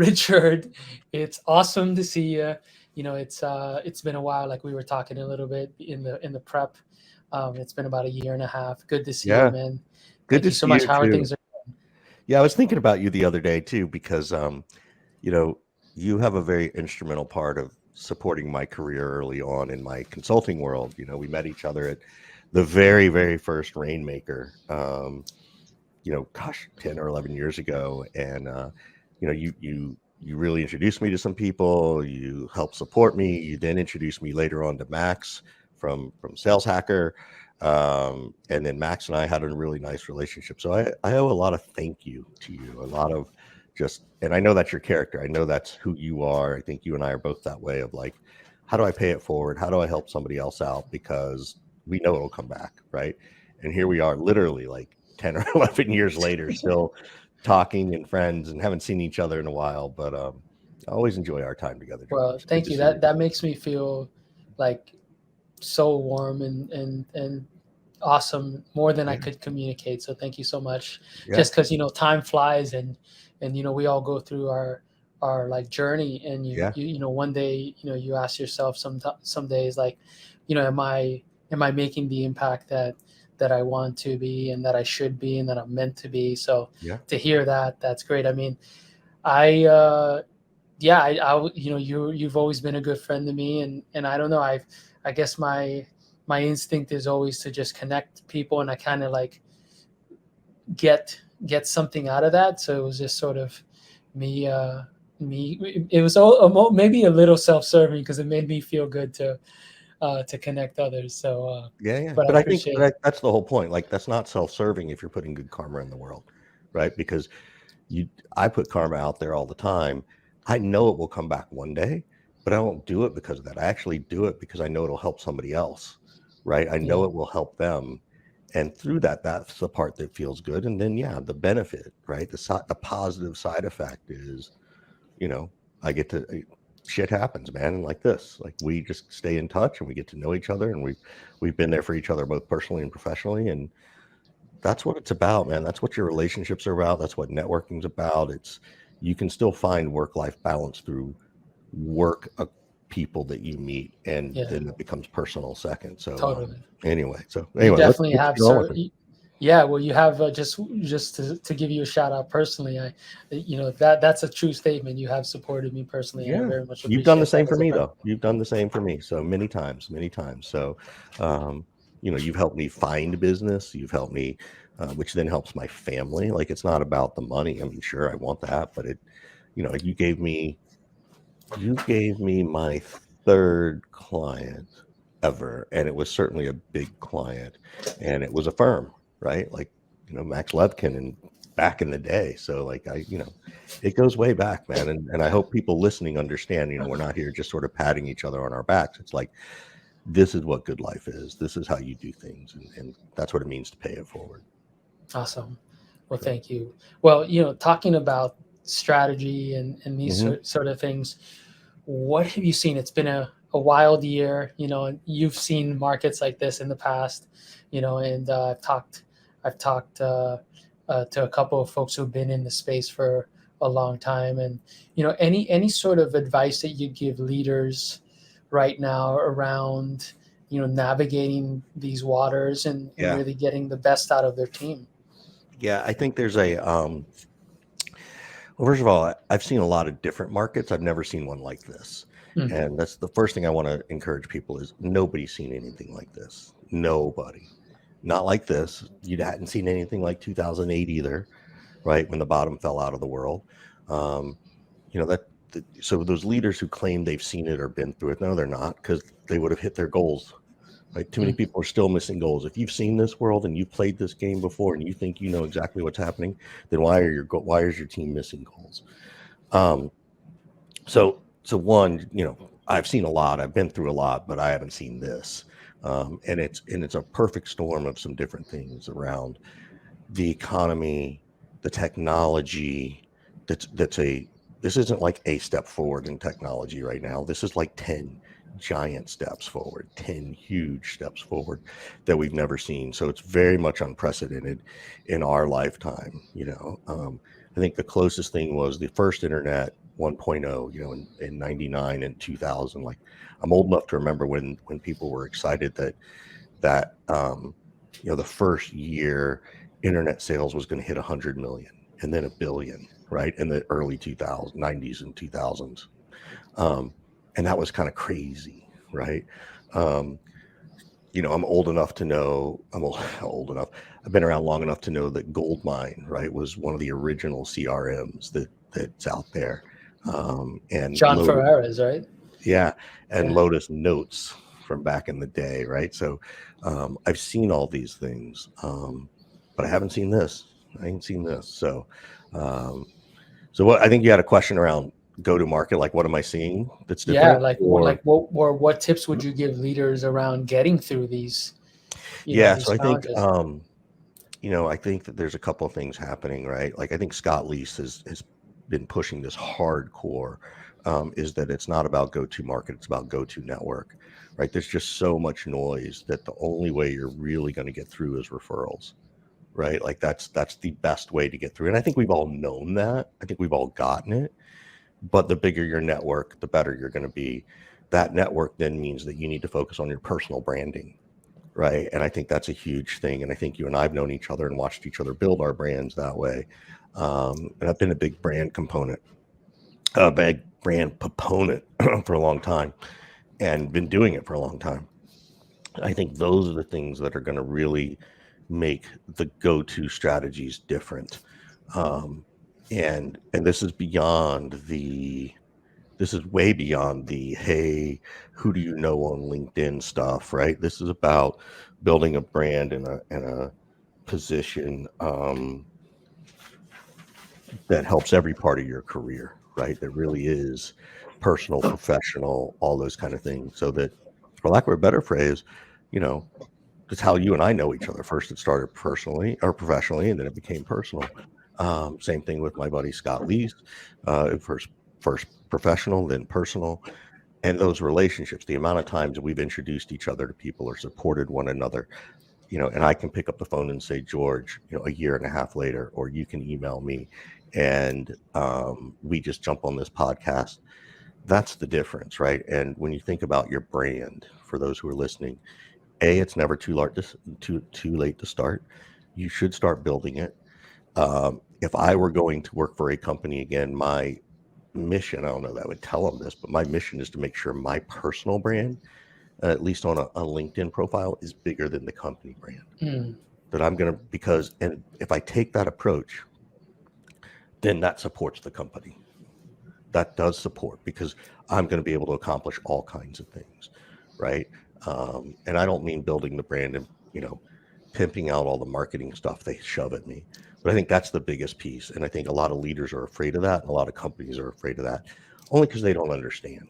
Richard, it's awesome to see you. It's been a while. Like we were talking a little bit in the prep. It's been about a year and a half. Good to see you, Yeah, man. good Thank to you so see much. you How are too. things? Yeah, I was thinking about you the other day too because you know, you have a very instrumental part of supporting my career early on in my consulting world. We met each other at the very, very first Rainmaker. Gosh, 10 or 11 years ago, and you really introduced me to some people. You helped support me. You then introduced me later on to Max from Sales Hacker, and then Max and I had a really nice relationship. So I owe a lot of thank you to you, a lot of just, and I know that's your character. I know that's who you are. I think you and I are both that way of like, how do I pay it forward? How do I help somebody else out? Because we know it'll come back, right? And here we are, literally like 10 or 11 years later, still talking and friends and haven't seen each other in a while. But I always enjoy our time together, George. Well, It's good thank to you. see you. That makes me feel like so warm and awesome, more than I Yeah. could communicate. So thank you so much. Yeah. Just because time flies, and we all go through our like journey, and Yeah. one day you ask yourself some days like, am I making the impact that I want to be, and that I should be, and that I'm meant to be. So Yeah. to hear that, that's great. I mean, I yeah, you've always been a good friend to me, and I don't know, I guess my instinct is always to just connect people, and I kind of like get something out of that. So it was just sort of me me it was maybe a little self-serving, because it made me feel good to connect others. So Yeah. Yeah. but I But I think appreciate it. that's the whole point. Like, that's not self-serving if you're putting good karma in the world, right? Because I put karma out there all the time. I know it will come back one day, but I don't do it because of that. I actually do it because I know it'll help somebody else, right? I know Yeah, it will help them. And through that, that's the part that feels good. And then, yeah, the benefit, right? The positive side effect is, you know, I get to, shit happens, man. And like this, like we just stay in touch and we get to know each other, and we've been there for each other, both personally and professionally. And that's what it's about, man. That's what your relationships are about. That's what networking's about. You can still find work-life balance through work people that you meet, and yeah, then it becomes personal second. So totally. You anyway, let's definitely let's have, get on with sir. it. Yeah, well, you have, just to give you a shout out personally. That's a true statement. You have supported me personally, and I Yeah, very much you've done the appreciate that same for as a me friend. though. You've done the same for me. So many times, many times. So, um, you've helped me find business. You've helped me, which then helps my family. Like, it's not about the money. I mean, sure, I want that, but you gave me my third client ever, and it was certainly a big client, and it was a firm, right? Like, Max Levkin and back in the day. So like it goes way back, man. And I hope people listening understand, we're not here just sort of patting each other on our backs. It's like, this is what good life is. This is how you do things. And that's what it means to pay it forward. Awesome. Well, So, thank you. Well, talking about strategy and these mhm. sort of things, what have you seen? It's been a wild year, and you've seen markets like this in the past, and I've talked to a couple of folks who've been in the space for a long time, and any sort of advice that you give leaders right now around navigating these waters, and Yeah. really getting the best out of their team. Yeah. I think there's well, first of all, I've seen a lot of different markets. I've never seen one like this. Mm, And that's the first thing I want to encourage people is nobody's seen anything like this. Nobody. Not like this. You hadn't seen anything like 2008 either, right? When the bottom fell out of the world. Um, so those leaders who claim they've seen it or been through it, no, they're not, because they would have hit their goals. Right? Too many mm, people are still missing goals. If you've seen this world and you've played this game before and you think you know exactly what's happening, then why is your team missing goals? Um, so one, I've seen a lot. I've been through a lot, but I haven't seen this. And it's a perfect storm of some different things around the economy, the technology. This isn't like a step forward in technology right now. This is like 10 giant steps forward, 10 huge steps forward that we've never seen. So it's very much unprecedented in our lifetime. I think the closest thing was the first internet 1.0, in 99 and 2000. Like, I'm old enough to remember when people were excited that the first year internet sales was going to hit 100 million and then a billion, right? In the early 2000s, 90s and 2000s. And that was kind of crazy, right? I'm old enough to know, old enough. I've been around long enough to know that Goldmine, right, was one of the original CRMs that's out there. And John Ferreira's, right? yeah, and Yeah. Lotus Notes from back in the day, right? So I've seen all these things, but I haven't seen this. I ain't seen this. So what I think you had a question around go to market, like what am I seeing that's Yeah, different? like Or what tips would you give leaders around getting through these, yeah, so these I think challenges? I think that there's a couple of things happening, right? Like I think Scott Leese has been pushing this hardcore, is that it's not about go to market, it's about go to network, right? There's just so much noise that the only way you're really going to get through is referrals, right? Like that's the best way to get through. And I think we've all known that. I think we've all gotten it. But the bigger your network, the better you're going to be. That network then means that you need to focus on your personal branding, right? And I think that's a huge thing. And I think you and I have known each other and watched each other build our brands that way. And I've been a big brand proponent for a long time, and been doing it for a long time. I think those are the things that are going to really make the go-to strategies different. And this is way beyond the hey, who do you know on LinkedIn stuff, right? This is about building a brand and a position that helps every part of your career, right? That really is personal, professional, all those kind of things. So that, for lack of a better phrase, you know, that's how you and I know each other. First, it started personally or professionally, and then it became personal. Same thing with my buddy Scott Leese. First professional, then personal. And those relationships, the amount of times we've introduced each other to people or supported one another, and I can pick up the phone and say, George, a year and a half later, or you can email me, and we just jump on this podcast. That's the difference, right? And when you think about your brand, for those who are listening, it's never too late to start. You should start building it. If I were going to work for a company again, my mission, I don't know that I would tell them this, but my mission is to make sure my personal brand, at least on a LinkedIn profile, is bigger than the company brand. Mm. That I'm going to, and if I take that approach, then that supports the company. That does support, because I'm going to be able to accomplish all kinds of things, right? And I don't mean building the brand and, pimping out all the marketing stuff they shove at me. But I think that's the biggest piece. And I think a lot of leaders are afraid of that. And a lot of companies are afraid of that, only because they don't understand.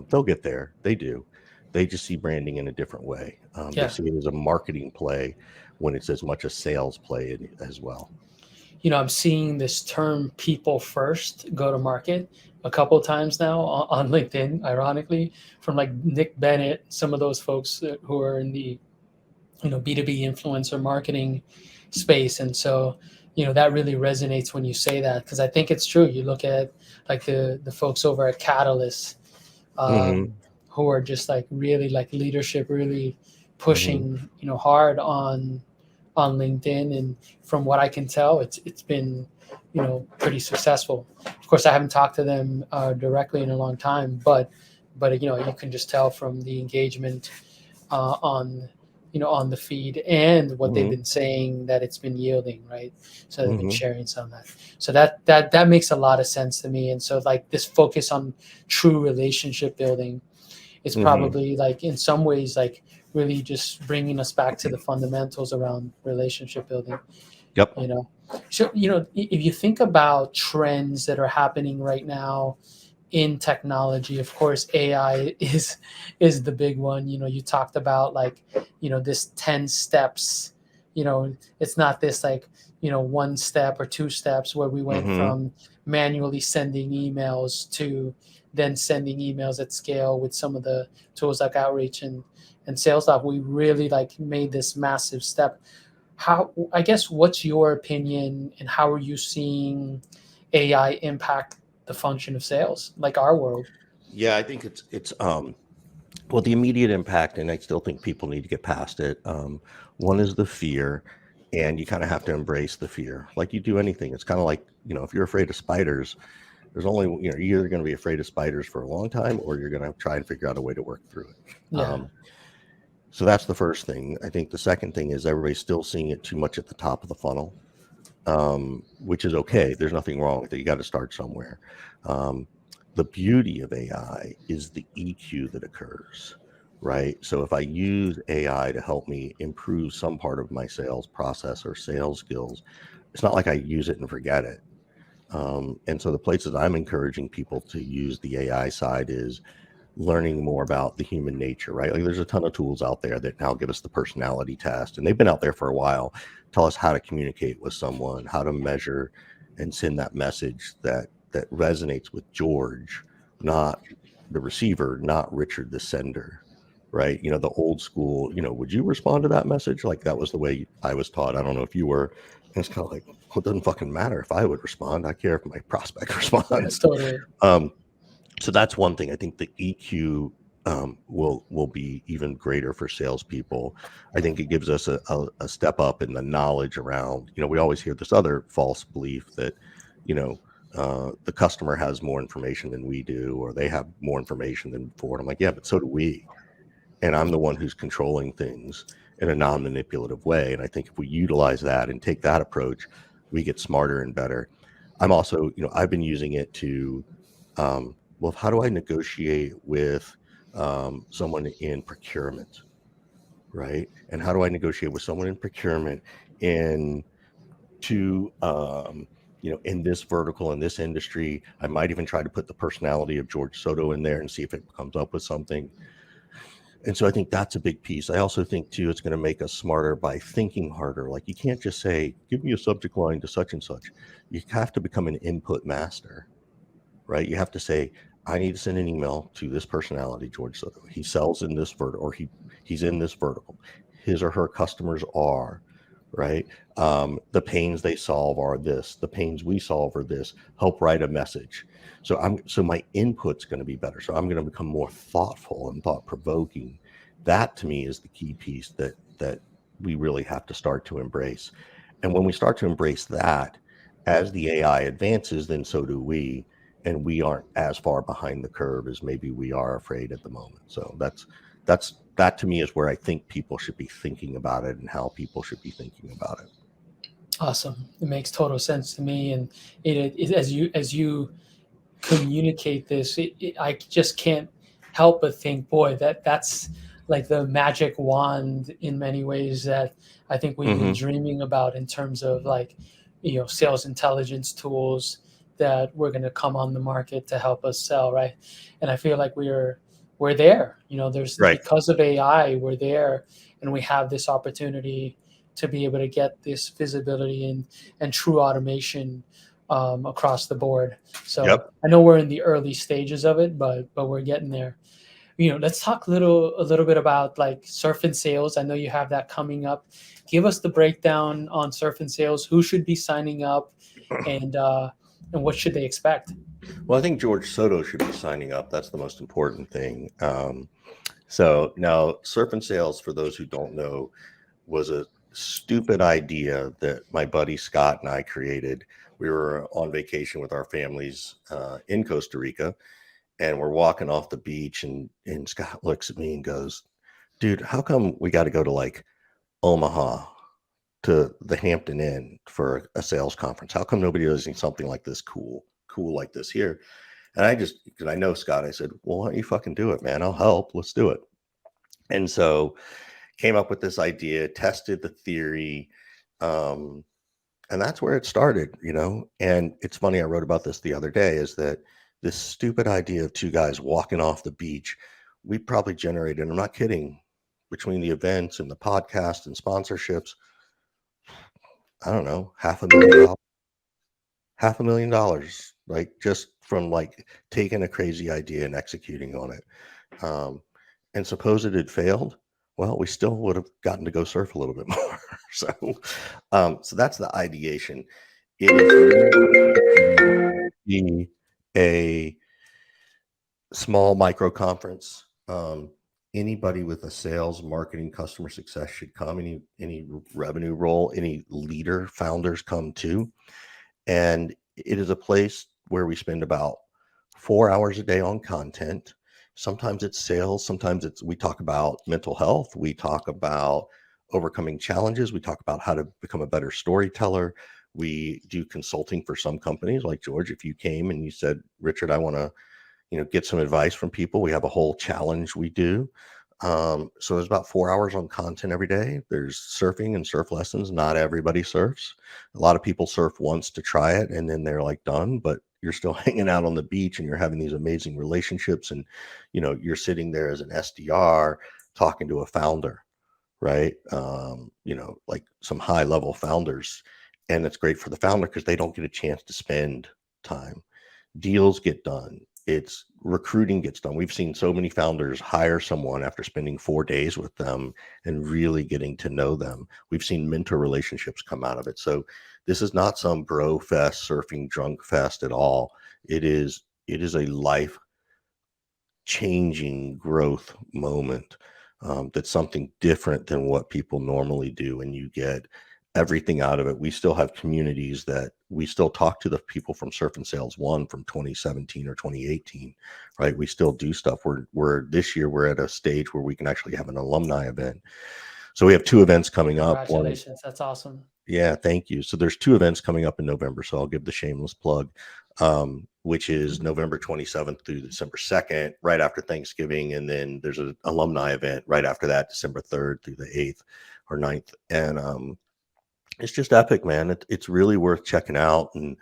They'll get there. They do. They just see branding in a different way. They Yeah. see it as a marketing play when it's as much a sales play as well. I'm seeing this term people first go to market a couple of times now on LinkedIn, ironically, from like Nick Bennett, some of those folks who are in the B2B influencer marketing space. And so, that really resonates when you say that, because I think it's true. You look at like the folks over at Catalyst, Mm-hmm. who are just like really like leadership, really Mm-hmm. pushing, hard on LinkedIn. And from what I can tell, it's been, pretty successful. Of course, I haven't talked to them directly in a long time, but you can just tell from the engagement on the feed and what they've Mm-hmm. been saying that it's been yielding, right? So they've been Mm-hmm. sharing some of that. So that makes a lot of sense to me. And so like this focus on true relationship building is Mm-hmm. probably like in some ways like really just bringing us back to the fundamentals around relationship building. Yep. So if you think about trends that are happening right now in technology, of course AI is the big one. You talked about like this 10 steps. It's not this like one step or two steps where we went Mm-hmm. from manually sending emails to then sending emails at scale with some of the tools like outreach and sales stuff. We really like made this massive step. How, I guess, what's your opinion, and how are you seeing AI impact the function of sales, like our world. Yeah, I think it's well, the immediate impact, and I still think people need to get past it. One is the fear, and you kind of have to embrace the fear, like you do anything. It's kind of like, if you're afraid of spiders, there's only, you're either going to be afraid of spiders for a long time, or you're going to try and figure out a way to work through it. Yeah. So that's the first thing. I think the second thing is everybody's still seeing it too much at the top of the funnel, which is okay. There's nothing wrong with it. You got to start somewhere. The beauty of AI is the EQ that occurs, right? So if I use AI to help me improve some part of my sales process or sales skills, it's not like I use it and forget it. And so the places I'm encouraging people to use the AI side is learning more about the human nature, right? Like there's a ton of tools out there that now give us the personality test, and they've been out there for a while, tell us how to communicate with someone, how to measure and send that message that resonates with George, not the receiver, not Richard the sender, right? The old school, would you respond to that message? Like that was the way I was taught. I don't know if you were. And it's kind of like, well, it doesn't fucking matter if I would respond. I care if my prospect responds. Totally. So that's one thing. I think the EQ will be even greater for salespeople. I think it gives us a step up in the knowledge around. We always hear this other false belief that the customer has more information than we do, or they have more information than before. And I'm like, yeah, but so do we. And I'm the one who's controlling things in a non-manipulative way. And I think if we utilize that and take that approach, we get smarter and better. I'm also, I've been using it to well, how do I negotiate with someone in procurement, right? And how do I negotiate with someone in procurement in in this vertical, in this industry? I might even try to put the personality of George Soto in there and see if it comes up with something. And so I think that's a big piece. I also think too, it's going to make us smarter by thinking harder. Like you can't just say, give me a subject line to such and such. You have to become an input master, right? You have to say, I need to send an email to this personality, George Soto. He sells in this vertical, or he's in this vertical. His or her customers are, right? The pains they solve are this. The pains we solve are this. Help write a message. So my input's going to be better. So I'm going to become more thoughtful and thought provoking. That to me is the key piece that we really have to start to embrace. And when we start to embrace that, as the AI advances, then so do we. And we aren't as far behind the curve as maybe we are afraid at the moment. So that to me is where I think people should be thinking about it and how people should be thinking about it. Awesome. It makes total sense to me. And it as you communicate this, I just can't help but think, boy, that's like the magic wand in many ways that I think we've been dreaming about in terms of like, sales intelligence tools that we're going to come on the market to help us sell, right? And I feel like we're there. There's Right. Because of AI, we're there, and we have this opportunity to be able to get this visibility and true automation across the board. So Yep. I know we're in the early stages of it, but we're getting there. Let's talk a little bit about like Surf and Sales. I know you have that coming up. Give us the breakdown on Surf and Sales. Who should be signing up, and what should they expect? Well, I think George Soto should be signing up. That's the most important thing. So now, Surf and Sales, for those who don't know, was a stupid idea that my buddy Scott and I created. We were on vacation with our families in Costa Rica, and we're walking off the beach, and Scott looks at me and goes, dude, how come we got to go to like Omaha to the Hampton Inn for a sales conference? How come nobody does something like this cool like this here? And I just, because I know Scott, I said, well, why don't you fucking do it, man? I'll help. Let's do it. And so came up with this idea, tested the theory. And that's where it started, And it's funny, I wrote about this the other day, is that this stupid idea of two guys walking off the beach, we probably generated, I'm not kidding, between the events and the podcast and sponsorships, I don't know, $500,000, like just from like taking a crazy idea and executing on it. And suppose it had failed, well, we still would have gotten to go surf a little bit more. So that's the ideation. It is a small micro conference. Anybody with a sales, marketing, customer success should come. Any revenue role, any leader, founders come too. And it is a place where we spend about 4 hours a day on content. Sometimes it's sales, sometimes we talk about mental health, we talk about overcoming challenges, we talk about how to become a better storyteller. We do consulting for some companies. Like George, if you came and you said, Richard, I want to get some advice from people, we have a whole challenge we do. So there's about 4 hours on content every day. There's surfing and surf lessons. Not everybody surfs. A lot of people surf once to try it and then they're like done, but you're still hanging out on the beach and you're having these amazing relationships. And, you're sitting there as an SDR talking to a founder, right? Like some high level founders. And it's great for the founder because they don't get a chance to spend time. Deals get done. It's recruiting gets done. We've seen so many founders hire someone after spending 4 days with them and really getting to know them. We've seen mentor relationships come out of it. So this is not some bro fest, surfing drunk fest at all. It is a life changing growth moment. That's something different than what people normally do, and you get everything out of it. We still have communities that we still talk to the people from Surf and Sales One from 2017 or 2018, right? We still do stuff. We're this year we're at a stage where we can actually have an alumni event. So we have two events coming up. One, Congratulations. That's awesome. yeah, thank you. So there's two events coming up in November. So I'll give the shameless plug, which is November 27th through December 2nd, right after Thanksgiving. And then there's an alumni event right after that, December 3rd through the 8th or 9th. And it's just epic, man. It's really worth checking out. And,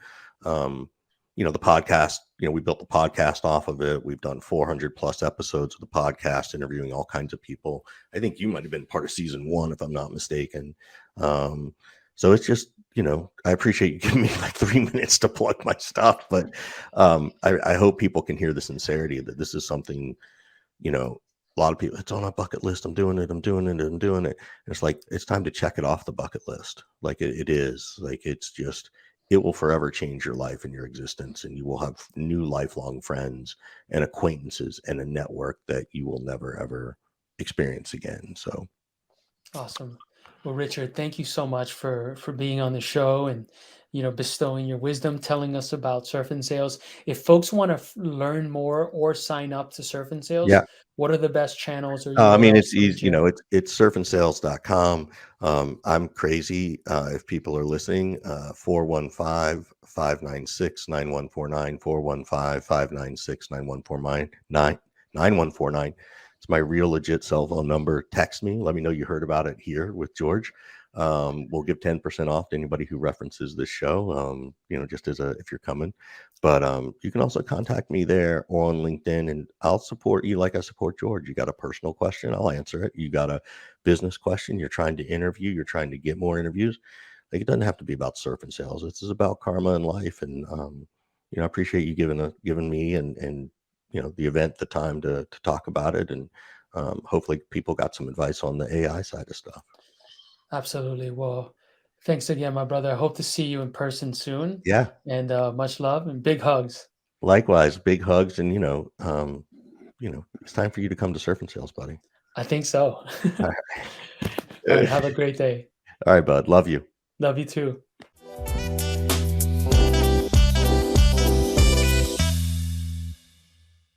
the podcast, we built the podcast off of it. We've done 400 plus episodes of the podcast, interviewing all kinds of people. I think you might have been part of season 1, if I'm not mistaken. So it's just, I appreciate you giving me like 3 minutes to plug my stuff, but I hope people can hear the sincerity that this is something, a lot of people, it's on a bucket list. I'm doing it. And it's like, it's time to check it off the bucket list. Like it is like, it will forever change your life and your existence. And you will have new lifelong friends and acquaintances and a network that you will never, ever experience again. So. Awesome. Well, Richard, thank you so much for being on the show and bestowing your wisdom, telling us about Surf and Sales. If folks want to learn more or sign up to Surf and Sales, Yeah. what are the best channels or I mean, URLs it's to easy, reach you? it's surfandsales.com. I'm crazy. If people are listening, 415-596-9149, 415-596-9149. It's my real legit cell phone number. Text me. Let me know you heard about it here with George. We'll give 10% off to anybody who references this show, just if you're coming. But you can also contact me there or on LinkedIn, and I'll support you like I support George. You got a personal question, I'll answer it. You got a business question, you're trying to interview, you're trying to get more interviews. Like, it doesn't have to be about surf and sales. This is about karma and life. And I appreciate you giving me and the event the time to talk about it. And hopefully people got some advice on the AI side of stuff. Absolutely. Well, thanks again, my brother. I hope to see you in person soon. Yeah. And much love and big hugs. Likewise, big hugs. And it's time for you to come to Surf and Sales, buddy. I think so. All All right. right. Have a great day. All right, bud. Love you. Love you too.